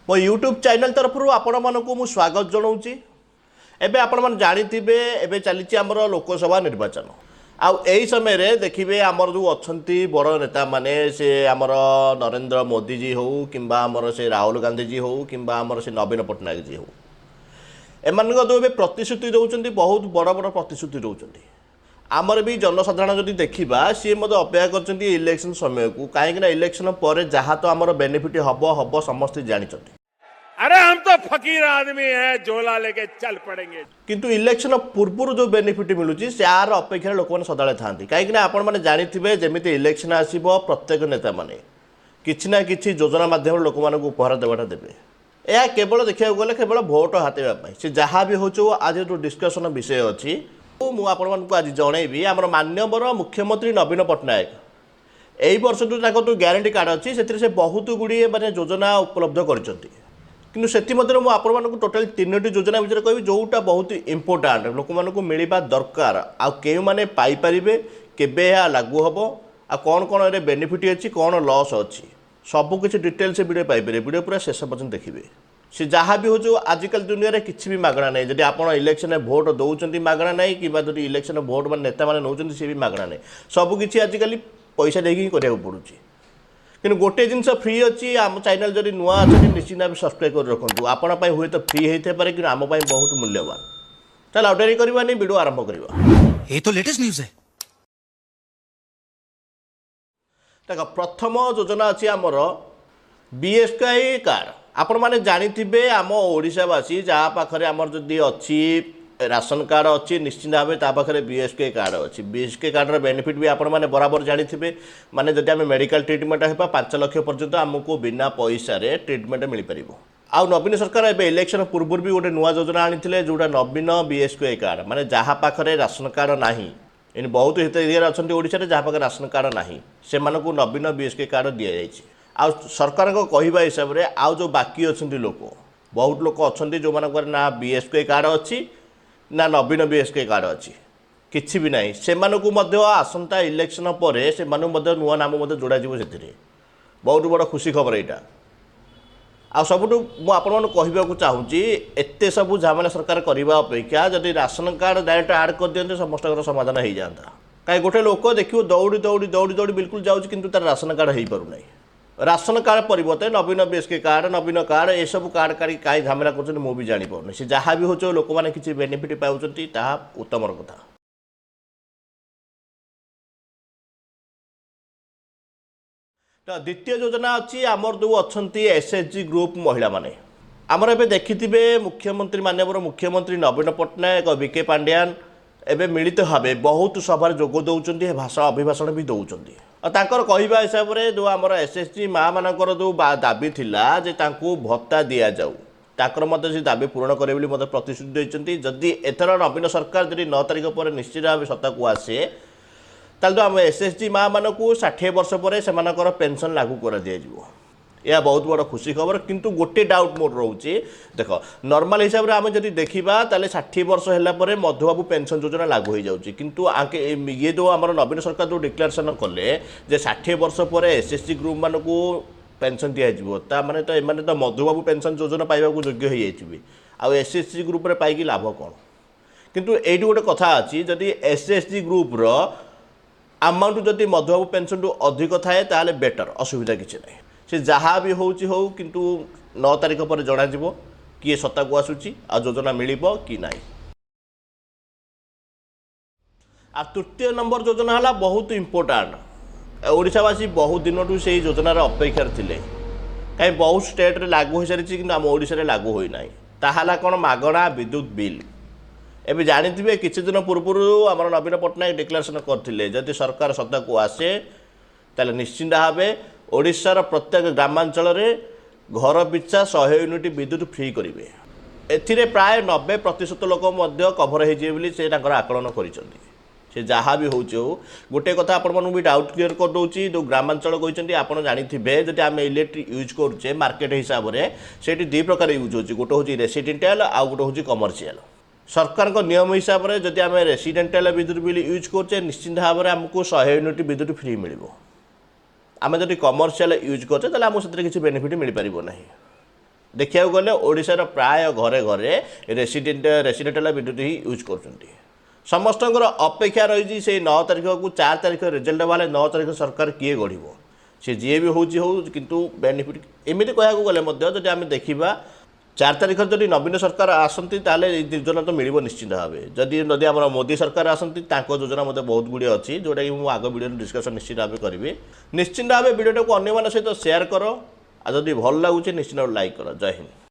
मो YouTube channel तरफ आपण मानू स्वागत जनाऊँच। एबे आपण मैंने जानिथिबे एबे चली आमर लोकसभा निर्वाचन आउ एई समय रे देखिबे आमर जो अच्छी बड़ नेता माने से आमर नरेंद्र मोदी जी हो किंबा आमर से राहुल गांधी जी हो किंबा आमर से नवीन पट्टनायक जी हो एमान जो ए प्रतिश्रुति दौरान बहुत बड़ बड़ प्रतिश्रुति दौरान आमर भी जनसाधारण जदि देखा सी मत अपेक्षा कर इलेक्शन समय को कहीं इलेक्शन पर जहाँ तो आमर बेनिफिट हम हम समस्त जानते। अरे हम तो फकीर आदमी है झोला लेके चल पड़ेंगे किंतु इलेक्शन पूर्व जो बेनिफिट मिलूँ यार अपेक्षा लोक मैंने सदा था कहीं आपण मैंने जानते जमी इलेक्शन आसो प्रत्येक नेता मैंने किसी ना कि योजना मध्यम लोक मानक उपहार देवाटा देवे यह केवल देखा गले केवल भोट हाथापी से जहाँ भी हो आज जो डिस्कसन विषय अच्छी मुझे आज जनईबी आम मान्यवर मुख्यमंत्री नवीन पट्टनायक यही वर्ष जो ग्यारंटी कार्ड अच्छी से बहुत गुड़िए माने योजना उपलब्ध कर टोटाल 3टी योजना विषय कह जोटा बहुत इंपोर्टाट लोक मानक मिलवा दरकार आउ मैंने पाइपर केबे लागू हम आ कौन कौन ये बेनिफिट अच्छी कौन लॉस अच्छी सबकि डिटेल्स वीडियो पाइपर वीडियो पूरा शेष पर्यटन देखिए सी जहाँ भी हो आजिकल दुनिया में किसी भी मागणा नहीं जब आप इलेक्शन भोट दौरान मागणा नहीं कि इलेक्शन भोट मान नेता मैंने नौ सी भी मागणा नहीं सबकि आजिकल पैसा देकी कराया पड़ुଛି कि गोटे जिनस फ्री अच्छी आम चैनल जब नुआ अच्छे निश्चित भाव सब्सक्राइब कर रखुद आपण हुए तो फ्री होते पारे कि आम बहुत मूल्यवान चल आउ डेरी करवा नहीं वीडियो आरंभ करवा। ये तो लेटेस्ट न्यूज़ है। देख प्रथम योजना अच्छी आमर बीएसके कार्ड आपण मैंने जानते आम ओडावासी जहाँ पाखे आमर जदि अच्छी राशन कार्ड अच्छी निश्चित भाव तापाखे बीएसके कार्ड अच्छी बीएसके कार्डर बेनिफिट भी आपण मैंने बराबर जानते माने जदि आम मेडिकल ट्रिटमेंट होगा 5 लाख पर्यंत आमको बिना पैसा ट्रिटमेंट मिल पार। आउ नवीन सरकार एवं इलेक्शन पूर्व भी गोटे नुआ योजना आनी जोटा नवीन बीएसके कार्ड माने जहाँ पाखे राशन कार्ड ना इन बहुत हिताधिकारी अच्छा ओडिशा जहाँ पाखे राशन कार्ड ना से नवीन बीएसके कार्ड दि जाए। आ सरकार कहवा हिसाब से आउ जो बाकी अच्छा लोक बहुत लोक अच्छा जो मान ना बीएसके कार्ड अच्छी ना नवीन बीएसके कार्ड अच्छी किसी भी नहीं से आसंता इलेक्शन पर से नुआ नाम जोड़ा से बहुत बड़ खुशी खबर यहाँ आ सबुठ मुझे चाहूँगी एत सब जहाँ सरकार करने अपेक्षा जदि राशन कार्ड डायरेक्ट आड कर दिखते समस्त समाधान हो जाता कहीं गोटे लोक देखिए दौड़ी दौड़ी दौड़ी दौड़ी बिल्कुल जाऊँगी किंतु तार राशन कार्ड हो पार नहीं राशन कार्ड परिवर्ते नवीन बीएसके कार्ड नवीन कार्ड ये सब कार्ड काढ़ी कहीं झमेला कर मुझे जापार से जहाँ भी हो लोक मैंने किसी बेनिफिट पाँच उत्तम कथा। तो द्वितीय योजना अच्छी आमर जो अच्छा एसएचजी ग्रुप महिला माने आमर एवं देखिथे मुख्यमंत्री माननीय मुख्यमंत्री नवीन पट्टनायक विके पांड्यान एवं मिलित भाव बहुत सभा जोग दौरान भाषण अभिभाषण भी दौरान कहवा हिसाब से जो आम एसएचजी माँ मानकर जो दाबी थिला जे तांको भत्ता दि जाऊ ताकर मत से दाबी पूरण करे मत प्रतिश्रुति देते जदि एथर नवीन सरकार जब 9 तारिख पर निश्चित भाव सत्ता को आसे ताल तो आम एसएचजी माँ मानक 60 वर्ष पर से पेंशन लागू कर दि जाव यह बहुत बड़ खुशी खबर किंतु गोटे डाउट मोर रोचे देख नॉर्मल हिसाब से आम जब देखा ताले 60 वर्ष है मधुबाबू पेंशन योजना लागू हो जाऊँगी किंतु ये जो आम नवीन सरकार जो डिक्लेरेसन कले 60 वर्ष पर एसएचजी ग्रुप मानक पेंशन दिज्व माने तो एम तो मधुबाबू पेंशन योजना पाइबा योग्य हो जाए आउ एसएचजी ग्रुप रे पाइकी लाभ कौन किंतु ये गोटे कथा अच्छी जदि एसएचजी ग्रुप अमाउंट जदि मधुबाबू पेंशन टू अधिक थाए ताले बेटर असुविधा किसी ना से जहाँ भी हो किंतु 9 तारिख पर जना किए सत्ता को आसूची आ योजना मिल कि ना। आ तृतीय नंबर योजना है बहुत इम्पोर्टाट ओडावासी बहुत दिन टू से योजनार अपेक्षार थे कहीं बहुत स्टेट रे लागू हो सारी कि आम ओडिशा लागू होना ताहा कौन मागणा विद्युत बिल एवं जानते किसी दिन पूर्व आम नवीन पट्टनायक डिक्लेरेसन करते जदि सरकार सत्ता को आसे ताले निश्चिंत भाव ओडिशार प्रत्येक ग्रामांचल घर पिछा 100 यूनिट विद्युत फ्री करेंगे एथिरे प्राय 90% लोक कभर हो आकलन कर जहाँ भी हो गोटे कथा आपण भी डाउट क्लीयर कर दूसरी जो ग्रामांचल कहते आप जानते जब आम इलेक्ट्रिक यूज करुचे मार्केट हिसाब से 2 प्रकार यूज हो गोटे हूँ रेसीडेंटाल आउ गोटे हूँ कमर्शियल सरकार नियम हिसाब से जब आम रेसीडेंटाल विद्युत बिल यूज करुचे निश्चिंत भाव में आमको 100 यूनिट विद्युत फ्री मिल आम जब कमर्शियल यूज करते आमको से किसी बेनिफिट मिल पार ना देखा गले ओडिशार प्राय घरे घरे रेसिडेंटाल विद्युत ही यूज कर समस्त अपेक्षा रही से 9 तारिख को 4 तारिख रिजल्ट वाले 9 तारिख सरकार किए गढ़ सी जी भी हूँ किंतु बेनिफिट एमती कह गले जब आम देखा 4 तारिख जब नवीन सरकार आसती योजना तो मिल निश्चित भाव जदि आम मोदी सरकार आसती योजना बहुत गुड़े अच्छी जोटा कि मुझे आग वीडियो डिस्कसन निश्चित भाव करी निश्चित भाव वीडियो को अन्य सहित सेयार कर जदि भल लगुच निश्चित लाइक कर जय हिंद।